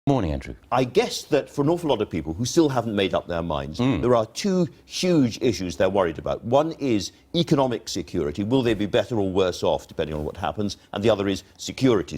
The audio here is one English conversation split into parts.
Morning, Andrew. I guess that for an awful lot of people who still haven't made up their minds, there are two huge issues they're worried about. One is economic security. Will they be better or worse off, depending on what happens? And the other is security.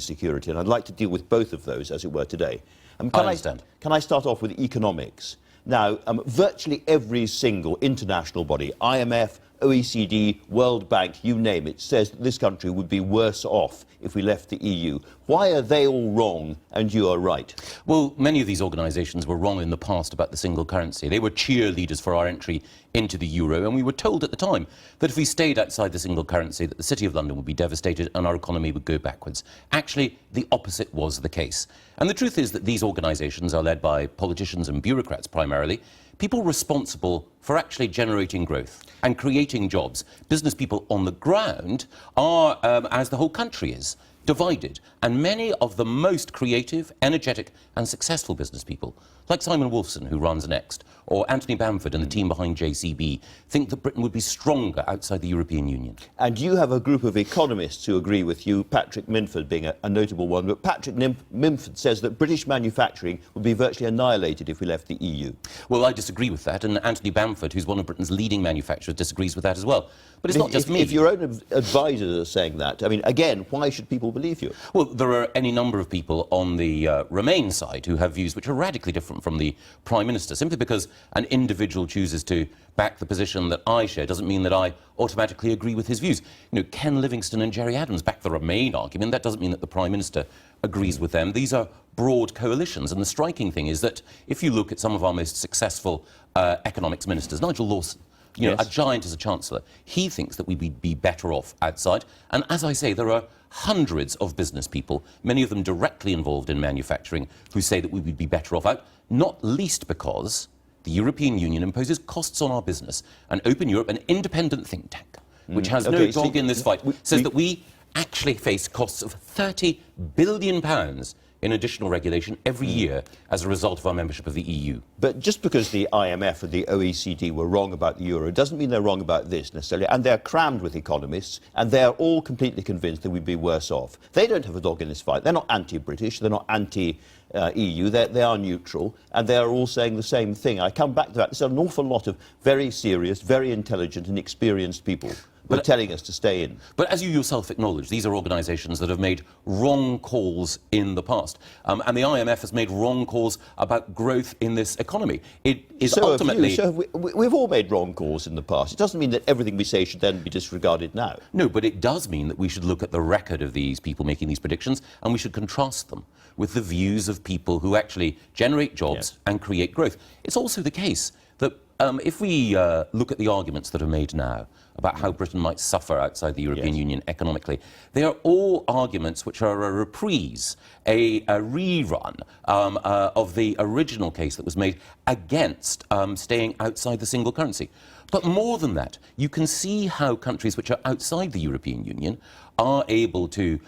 And I'd like to deal with both of those, as it were, today. I understand. Can I start off with economics? Now, virtually every single international body, IMF, OECD, World Bank, you name it, says that this country would be worse off if we left the EU. Why are they all wrong and you are right? Well, many of these organisations were wrong in the past about the single currency. They were cheerleaders for our entry into the euro, and we were told at the time that if we stayed outside the single currency, that the City of London would be devastated and our economy would go backwards. Actually, the opposite was the case. And the truth is that these organisations are led by politicians and bureaucrats primarily, people responsible for actually generating growth and creating jobs. Business people on the ground are, as the whole country is, divided. And many of the most creative, energetic and successful business people, like Simon Wolfson, who runs Next, or Anthony Bamford and the team behind JCB, think that Britain would be stronger outside the European Union. And you have a group of economists who agree with you, Patrick Minford being a notable one, but Patrick Minford says that British manufacturing would be virtually annihilated if we left the EU. Well, I disagree with that, and Anthony Bamford, who's one of Britain's leading manufacturers, disagrees with that as well. But it's not just me. If your own advisors are saying that, I mean, again, why should people believe you? Well, there are any number of people on the Remain side who have views which are radically different from the Prime Minister. Simply because an individual chooses to back the position that I share doesn't mean that I automatically agree with his views. You know, Ken Livingstone and Gerry Adams back the Remain argument. That doesn't mean that the Prime Minister agrees with them. These are broad coalitions, and the striking thing is that if you look at some of our most successful economics ministers, Nigel Lawson, you know, a giant as a chancellor, he thinks that we'd be better off outside. And as I say, there are hundreds of business people, many of them directly involved in manufacturing, who say that we would be better off out, not least because the European Union imposes costs on our business. And Open Europe, an independent think tank, which has no dog in this fight, says that we actually face costs of £30 billion in additional regulation every year as a result of our membership of the EU. But just because the IMF or the OECD were wrong about the euro doesn't mean they're wrong about this necessarily, and they're crammed with economists, and they're all completely convinced that we'd be worse off. They don't have a dog in this fight. They're not anti-British, they're not anti-EU, they are neutral, and they're all saying the same thing. I come back to that. There's an awful lot of very serious, very intelligent and experienced people who are telling us to stay in. But as you yourself acknowledge, these are organisations that have made wrong calls in the past. And the IMF has made wrong calls about growth in this economy. It is ultimately... We've all made wrong calls in the past. It doesn't mean that everything we say should then be disregarded now. No, but it does mean that we should look at the record of these people making these predictions, and we should contrast them with the views of people who actually generate jobs and create growth. It's also the case that if we look at the arguments that are made now about how Britain might suffer outside the European Union economically, they are all arguments which are a reprise, a rerun of the original case that was made against staying outside the single currency. But more than that, you can see how countries which are outside the European Union are able to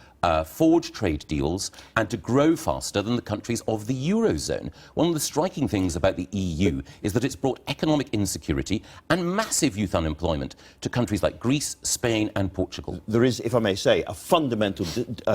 forge trade deals and to grow faster than the countries of the Eurozone. One of the striking things about the EU is that it's brought economic insecurity and massive youth unemployment to countries like Greece, Spain and Portugal. There is, if I may say, a fundamental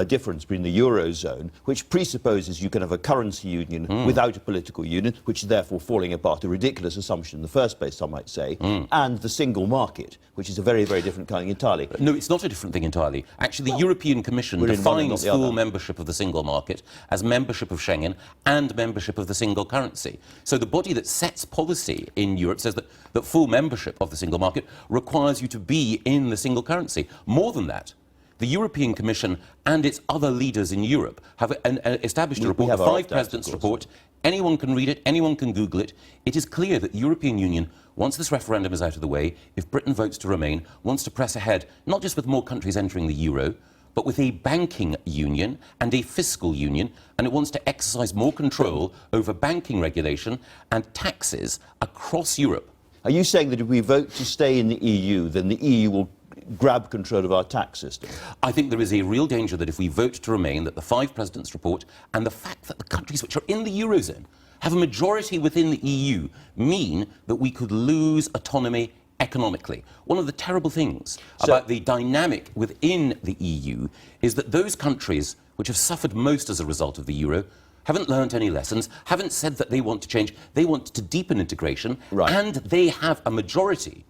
difference between the Eurozone, which presupposes you can have a currency union without a political union, which is therefore falling apart, a ridiculous assumption in the first place, some might say, and the single market, which is a very, very different kind entirely. No, it's not a different thing entirely. Actually, the European Commission defines full membership of the single market as membership of Schengen and membership of the single currency. So the body that sets policy in Europe says that full membership of the single market requires you to be in the single currency. More than that, the European Commission and its other leaders in Europe have established a report, the 5 Presidents' report. Anyone can read it, anyone can Google it. It is clear that the European Union, once this referendum is out of the way, if Britain votes to remain, wants to press ahead, not just with more countries entering the euro, but with a banking union and a fiscal union, and it wants to exercise more control over banking regulation and taxes across Europe. Are you saying that if we vote to stay in the EU, then the EU will grab control of our tax system? I think there is a real danger that if we vote to remain, that the 5 Presidents' report and the fact that the countries which are in the Eurozone have a majority within the EU mean that we could lose autonomy economically. One of the terrible things about the dynamic within the EU is that those countries which have suffered most as a result of the euro haven't learnt any lessons, haven't said that they want to change. They want to deepen integration, right. And they have a majority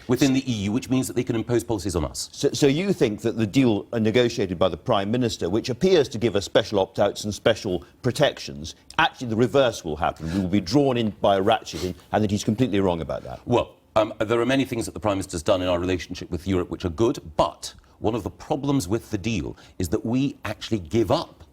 within the EU, which means that they can impose policies on us. So you think that the deal negotiated by the Prime Minister, which appears to give us special opt-outs and special protections, actually the reverse will happen. We will be drawn in by a ratchet, and that he's completely wrong about that? Well, there are many things that the Prime Minister's done in our relationship with Europe which are good, but one of the problems with the deal is that we actually give up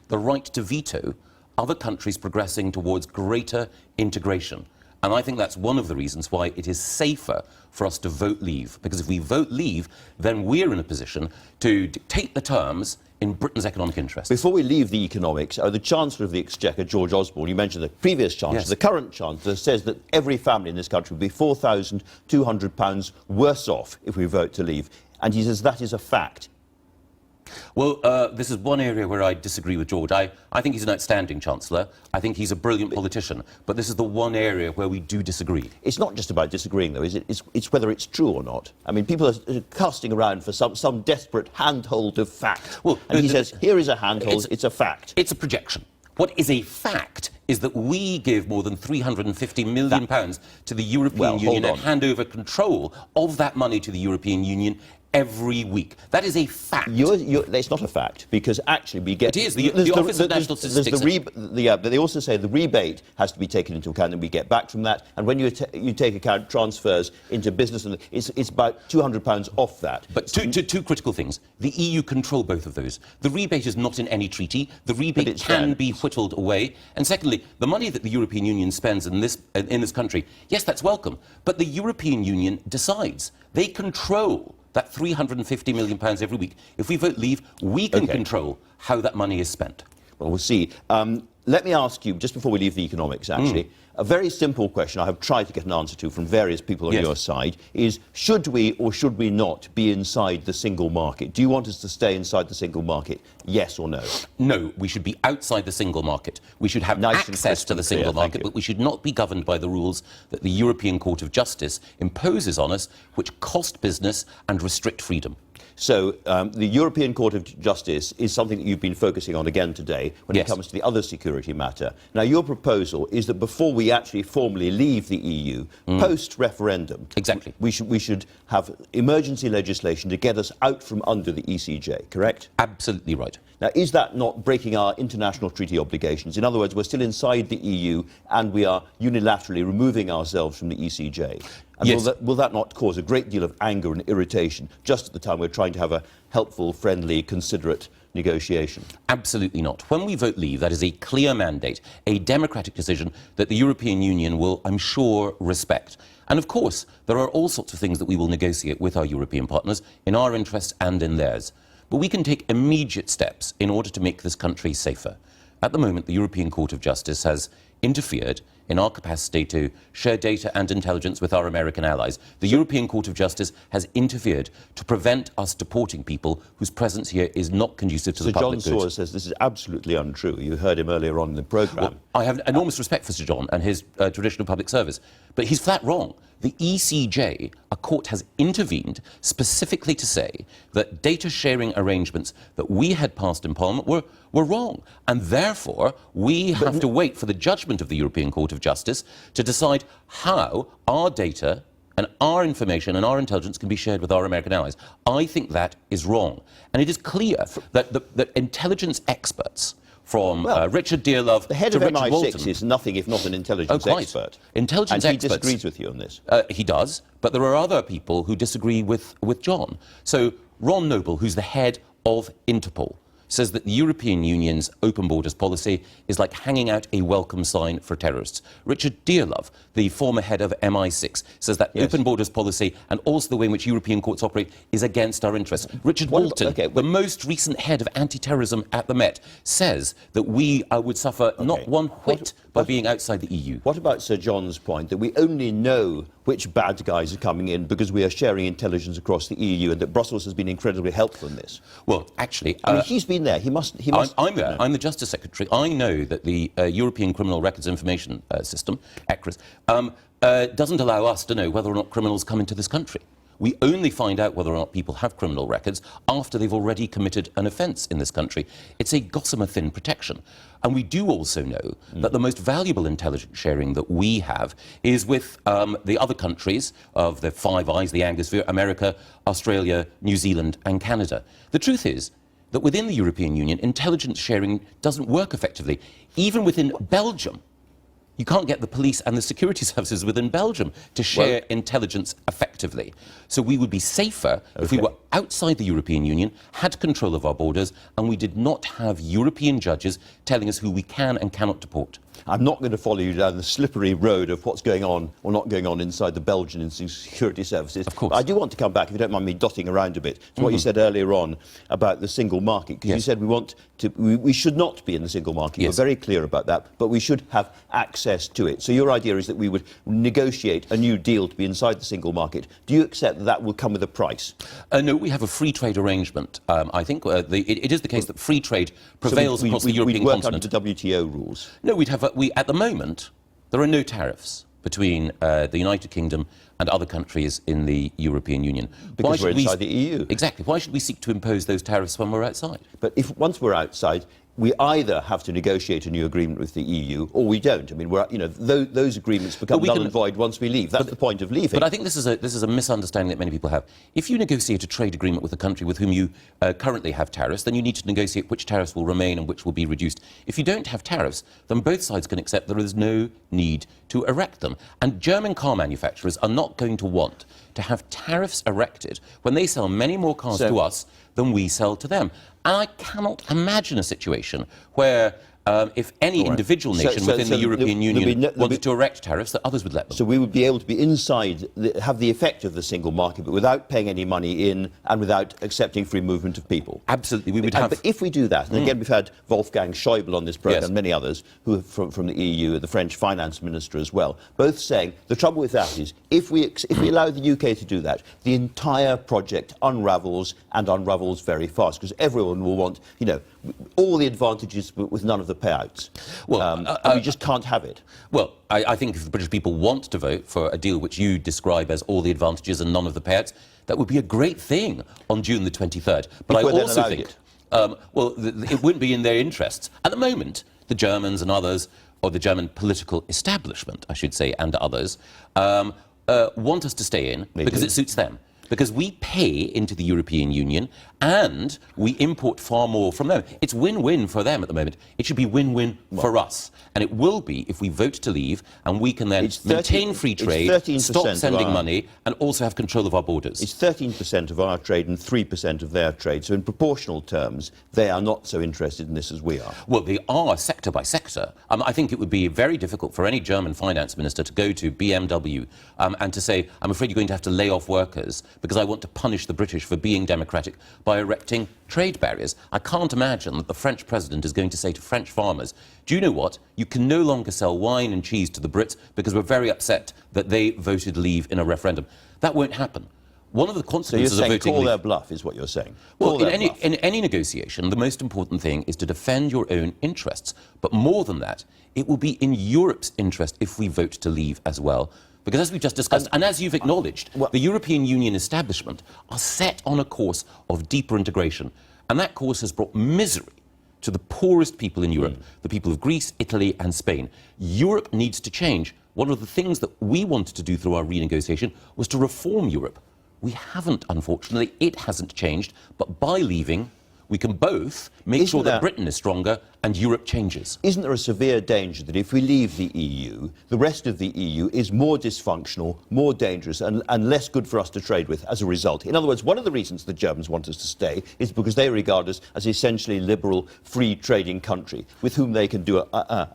the right to veto other countries progressing towards greater integration. And I think that's one of the reasons why it is safer for us to vote leave. Because if we vote leave, then we're in a position to dictate the terms in Britain's economic interests. Before we leave the economics, the Chancellor of the Exchequer, George Osborne, you mentioned the previous Chancellor, yes. The current Chancellor says that every family in this country will be £4,200 worse off if we vote to leave. And he says that is a fact. Well, this is one area where I disagree with George. I think he's an outstanding Chancellor. I think he's a brilliant politician. But this is the one area where we do disagree. It's not just about disagreeing, though, is it? It's whether it's true or not. I mean, people are casting around for some desperate handhold of fact. Well, and he says, here is a handhold, it's a fact. It's a projection. What is a fact is that we give more than £350 million to the European Union and hand over control of that money to the European Union every week. That is a fact. It's not a fact, because actually we get... It is. The Office of National Statistics... but they also say the rebate has to be taken into account, and we get back from that. And when you take account transfers into business, and it's about £200 off that. But two critical things. The EU control both of those. The rebate is not in any treaty. The rebate can be whittled away. And secondly, the money that the European Union spends in this country, yes, that's welcome. But the European Union decides. They control that £350 million every week. If we vote leave, we can control how that money is spent. Well, we'll see. Let me ask you, just before we leave the economics, actually, a very simple question I have tried to get an answer to from various people on your side is, should we or should we not be inside the single market? Do you want us to stay inside the single market, yes or no? No, we should be outside the single market. We should have access to the single market, but we should not be governed by the rules that the European Court of Justice imposes on us, which cost business and restrict freedom. So the European Court of Justice is something that you've been focusing on again today when it comes to the other security matter. Now, your proposal is that before we actually formally leave the EU, post-referendum, we should have emergency legislation to get us out from under the ECJ, correct? Absolutely right. Now, is that not breaking our international treaty obligations? In other words, we're still inside the EU and we are unilaterally removing ourselves from the ECJ. And will that not cause a great deal of anger and irritation just at the time we're trying to have a helpful, friendly, considerate negotiation? Absolutely not. When we vote leave, that is a clear mandate, a democratic decision that the European Union will, I'm sure, respect. And of course, there are all sorts of things that we will negotiate with our European partners in our interests and in theirs. But we can take immediate steps in order to make this country safer. At the moment, the European Court of Justice has interfered in our capacity to share data and intelligence with our American allies. The European Court of Justice has interfered to prevent us deporting people whose presence here is not conducive to the public good. So John Sawers says this is absolutely untrue. You heard him earlier on in the programme. Well, I have enormous respect for Sir John and his traditional public service, but he's flat wrong. The ECJ, a court, has intervened specifically to say that data sharing arrangements that we had passed in Parliament were wrong. And therefore, we have to wait for the judgment of the European Court of Justice to decide how our data and our information and our intelligence can be shared with our American allies. I think that is wrong. And it is clear that intelligence experts from Richard Dearlove the head to of Richard MI6 Walton is nothing if not an intelligence expert. Intelligence and experts. He disagrees with you on this. He does, but there are other people who disagree with John. So Ron Noble, who's the head of Interpol, says that the European Union's open borders policy is like hanging out a welcome sign for terrorists. Richard Dearlove, the former head of MI6, says that open borders policy and also the way in which European courts operate is against our interests. Richard Walton, the most recent head of anti-terrorism at the Met, says that we would suffer not one whit by being outside the EU. What about Sir John's point that we only know which bad guys are coming in because we are sharing intelligence across the EU, and that Brussels has been incredibly helpful in this? Well, actually... I mean, he's been there. He must I'm there. I'm the Justice Secretary. I know that the European Criminal Records Information System, ECRIS, doesn't allow us to know whether or not criminals come into this country. We only find out whether or not people have criminal records after they've already committed an offence in this country. It's a gossamer-thin protection. And we do also know that the most valuable intelligence sharing that we have is with the other countries of the Five Eyes, the Anglosphere, America, Australia, New Zealand and Canada. The truth is that within the European Union, intelligence sharing doesn't work effectively. Even within Belgium, you can't get the police and the security services within Belgium to share intelligence effectively. So we would be safer if we were outside the European Union, had control of our borders, and we did not have European judges telling us who we can and cannot deport. I'm not going to follow you down the slippery road of what's going on or not going on inside the Belgian security services. Of course. But I do want to come back, if you don't mind me dotting around a bit, to what you said earlier on about the single market. Because you said we should not be in the single market. Yes. You're very clear about that, but we should have access to it. So your idea is that we would negotiate a new deal to be inside the single market. Do you accept that that will come with a price? No, we have a free trade arrangement. I think it is the case that free trade prevails across the European we'd work continent. under the WTO rules. No, at the moment, there are no tariffs between the United Kingdom and other countries in the European Union. Because we're inside the EU. Exactly. Why should we seek to impose those tariffs when we're outside? But if once we're outside, we either have to negotiate a new agreement with the EU or we don't. I mean, those agreements become null and void once we leave. That's the point of leaving. But I think this is a misunderstanding that many people have. If you negotiate a trade agreement with a country with whom you currently have tariffs, then you need to negotiate which tariffs will remain and which will be reduced. If you don't have tariffs, then both sides can accept there is no need to erect them. And German car manufacturers are not going to want to have tariffs erected when they sell many more cars to us than we sell to them. And I cannot imagine a situation where if any individual nation within the European Union wanted to erect tariffs, that others would let them. So we would be able to be inside, have the effect of the single market, but without paying any money in and without accepting free movement of people. Absolutely, we would have. But if we do that, and again we've had Wolfgang Schäuble on this programme, and many others who are from the EU, the French finance minister as well, both saying the trouble with that is if we allow the UK to do that, the entire project unravels and unravels very fast because everyone will want, all the advantages with none of the payouts. Well, and we just can't have it. Well, I think if the British people want to vote for a deal which you describe as all the advantages and none of the payouts, that would be a great thing on June the 23rd. But I also think, it wouldn't be in their interests. At the moment, the Germans and others, or the German political establishment, I should say, and others, want us to stay in because it suits them. Because we pay into the European Union and we import far more from them. It's win-win for them at the moment. It should be win-win for us. And it will be if we vote to leave and we can then maintain free trade, stop sending money and also have control of our borders. It's 13% of our trade and 3% of their trade. So in proportional terms, they are not so interested in this as we are. Well, they are sector by sector. I think it would be very difficult for any German finance minister to go to BMW and to say, I'm afraid you're going to have to lay off workers because I want to punish the British for being democratic by erecting trade barriers. I can't imagine that the French president is going to say to French farmers, do you know what? You can no longer sell wine and cheese to the Brits because we're very upset that they voted leave in a referendum. That won't happen. One of the consequences of voting call their bluff is what you're saying. Well, in any negotiation, the most important thing is to defend your own interests. But more than that, it will be in Europe's interest if we vote to leave as well. Because as we've just discussed, and as you've acknowledged, the European Union establishment are set on a course of deeper integration. And that course has brought misery to the poorest people in Europe, the people of Greece, Italy and Spain. Europe needs to change. One of the things that we wanted to do through our renegotiation was to reform Europe. We haven't, unfortunately. It hasn't changed. But by leaving, we can both make sure that Britain is stronger and Europe changes. Isn't there a severe danger that if we leave the EU, the rest of the EU is more dysfunctional, more dangerous and less good for us to trade with as a result? In other words, one of the reasons the Germans want us to stay is because they regard us as essentially liberal, free trading country with whom they can do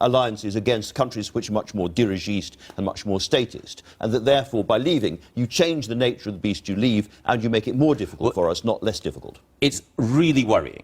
alliances against countries which are much more dirigiste and much more statist. And that therefore, by leaving, you change the nature of the beast you leave and you make it more difficult for us, not less difficult. It's really worrying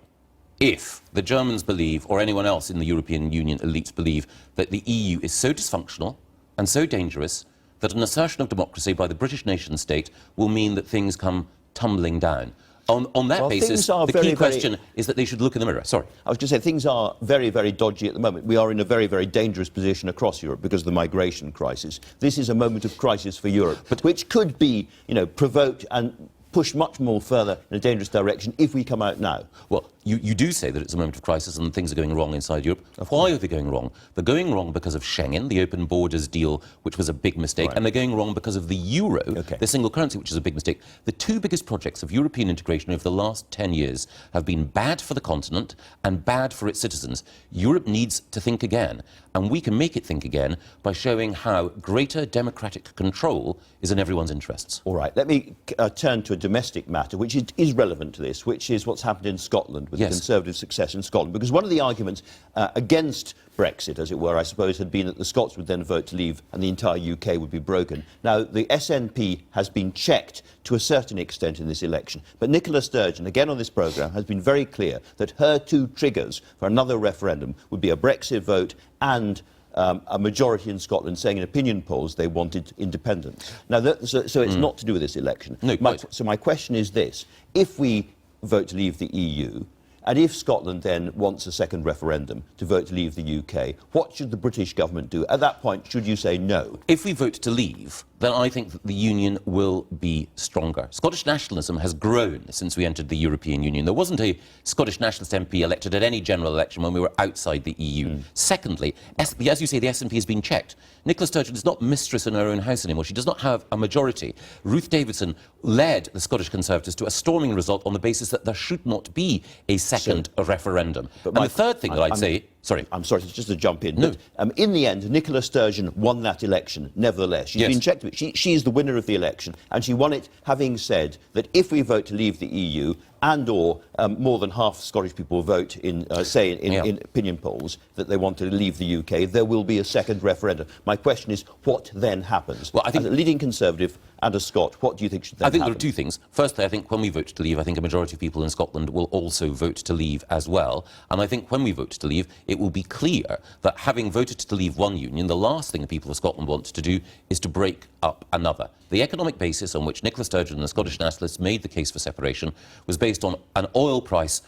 if the Germans believe, or anyone else in the European Union elites believe, that the EU is so dysfunctional and so dangerous that an assertion of democracy by the British nation-state will mean that things come tumbling down. On that Well, basis, things are the very, key very- question is that they should look in the mirror. Sorry. I was going to say, things are very, very dodgy at the moment. We are in a very, very dangerous position across Europe because of the migration crisis. This is a moment of crisis for Europe, which could be, provoked and push much more further in a dangerous direction if we come out now. Well, you do say that it's a moment of crisis and things are going wrong inside Europe. Why are they going wrong? They're going wrong because of Schengen, the open borders deal, which was a big mistake, Right. and they're going wrong because of the euro, the single currency, which is a big mistake. The two biggest projects of European integration over the last 10 years have been bad for the continent and bad for its citizens. Europe needs to think again, and we can make it think again by showing how greater democratic control is in everyone's interests. All right, let me turn to a domestic matter, which is relevant to this, which is what's happened in Scotland with the Conservative success in Scotland. Because one of the arguments against Brexit, as it were, I suppose, had been that the Scots would then vote to leave and the entire UK would be broken. Now, the SNP has been checked to a certain extent in this election. But Nicola Sturgeon, again on this programme, has been very clear that her two triggers for another referendum would be a Brexit vote and a majority in Scotland saying in opinion polls they wanted independence. Now, so it's not to do with this election. No, so my question is this. If we vote to leave the EU, and if Scotland then wants a second referendum to vote to leave the UK, what should the British government do? At that point, should you say no? If we vote to leave, then I think that the Union will be stronger. Scottish nationalism has grown since we entered the European Union. There wasn't a Scottish nationalist MP elected at any general election when we were outside the EU. Secondly, as you say, the SNP has been checked. Nicola Sturgeon is not mistress in her own house anymore. She does not have a majority. Ruth Davidson led the Scottish Conservatives to a storming result on the basis that there should not be a second referendum. And the third thing that I'd say... Sorry. I'm sorry, just to jump in. No. But, in the end, Nicola Sturgeon won that election, nevertheless. She's been checked. She is the winner of the election, and she won it having said that if we vote to leave the EU and or more than half Scottish people vote in opinion polls that they want to leave the UK, there will be a second referendum. My question is, what then happens? Well, I think as a leading Conservative and a Scot, what do you think should then happen? I think there are two things. Firstly, I think when we vote to leave, I think a majority of people in Scotland will also vote to leave as well. And I think when we vote to leave, it will be clear that having voted to leave one union, the last thing the people of Scotland want to do is to break up another. The economic basis on which Nicola Sturgeon and the Scottish nationalists made the case for separation was based on an oil price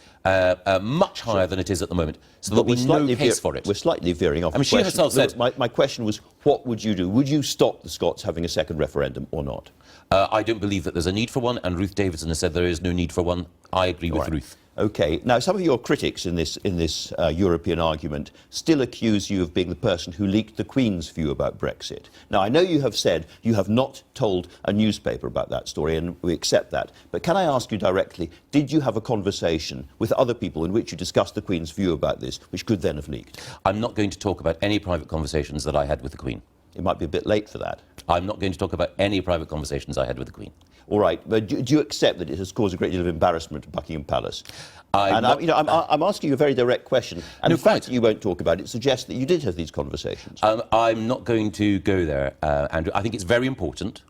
much higher than it is at the moment. So there'll be no case for it. We're slightly veering off. I mean, she herself said... My question was, what would you do? Would you stop the Scots having a second referendum or not? I don't believe that there's a need for one, and Ruth Davidson has said there is no need for one. I agree with Ruth. OK. Now, some of your critics in this European argument still accuse you of being the person who leaked the Queen's view about Brexit. Now, I know you have said you have not told a newspaper about that story, and we accept that. But can I ask you directly, did you have a conversation with other people in which you discussed the Queen's view about this, which could then have leaked? I'm not going to talk about any private conversations that I had with the Queen. It might be a bit late for that. I'm not going to talk about any private conversations I had with the Queen. All right, but do you accept that it has caused a great deal of embarrassment at Buckingham Palace? I'm asking you a very direct question, and the fact that you won't talk about it suggests that you did have these conversations. I'm not going to go there, Andrew. I think it's very important,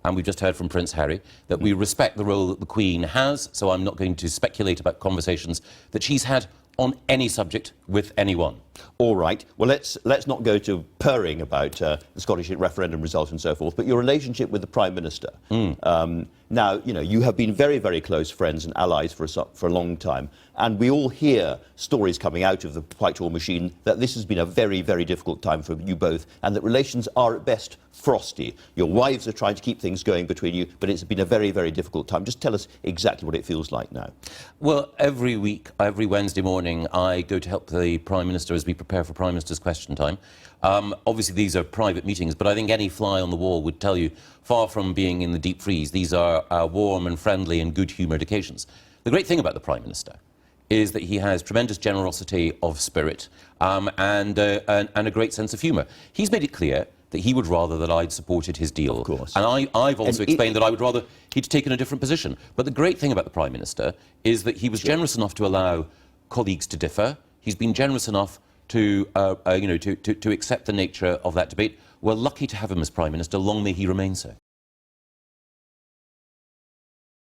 and we've just heard from Prince Harry, that we respect the role that the Queen has, so I'm not going to speculate about conversations that she's had on any subject with anyone. All right. Well, let's not go to purring about the Scottish referendum result and so forth, but your relationship with the Prime Minister. Now, you have been very, very close friends and allies for a long time, and we all hear stories coming out of the Whitehall machine that this has been a very, very difficult time for you both, and that relations are at best frosty. Your wives are trying to keep things going between you, but it's been a very, very difficult time. Just tell us exactly what it feels like now. Well, every week, every Wednesday morning, I go to help the Prime Minister as we prepare for Prime Minister's Question Time. Obviously, these are private meetings, but I think any fly on the wall would tell you, far from being in the deep freeze, these are warm and friendly and good-humoured occasions. The great thing about the Prime Minister is that he has tremendous generosity of spirit and a great sense of humour. He's made it clear that he would rather that I'd supported his deal. Of course. And I've also explained that I would rather he'd taken a different position. But the great thing about the Prime Minister is that he was generous enough to allow colleagues to differ. He's been generous enough to accept the nature of that debate. We're lucky to have him as Prime Minister. Long may he remain so.